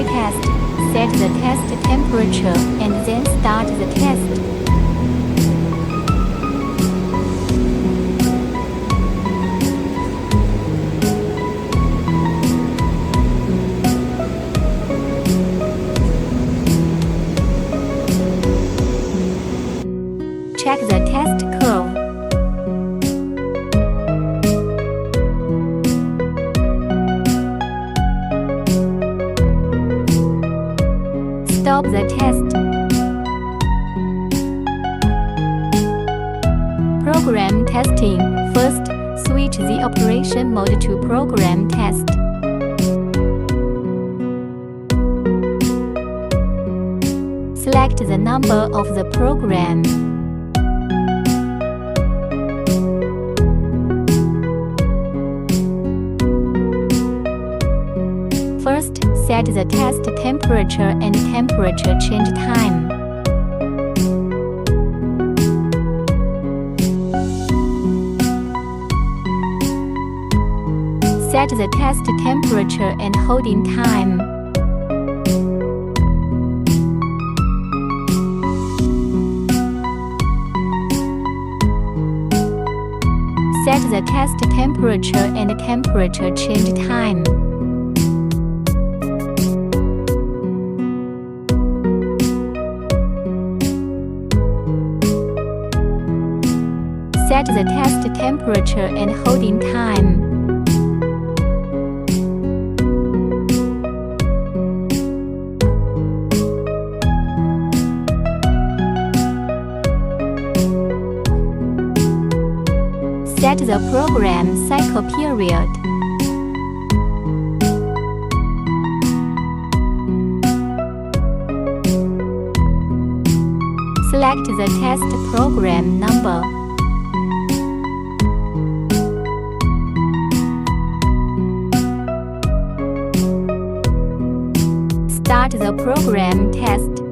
Pretest. Set the test temperature and then start the test. Check the test curve. Stop the test. Program testing. First, switch the operation mode to program test. Select the number of the program. First, set the test temperature and temperature change time. Set the test temperature and holding time. Set the test temperature and temperature change time. Set the test temperature and holding time. Set the program cycle period. Select the test program number. Start the program test.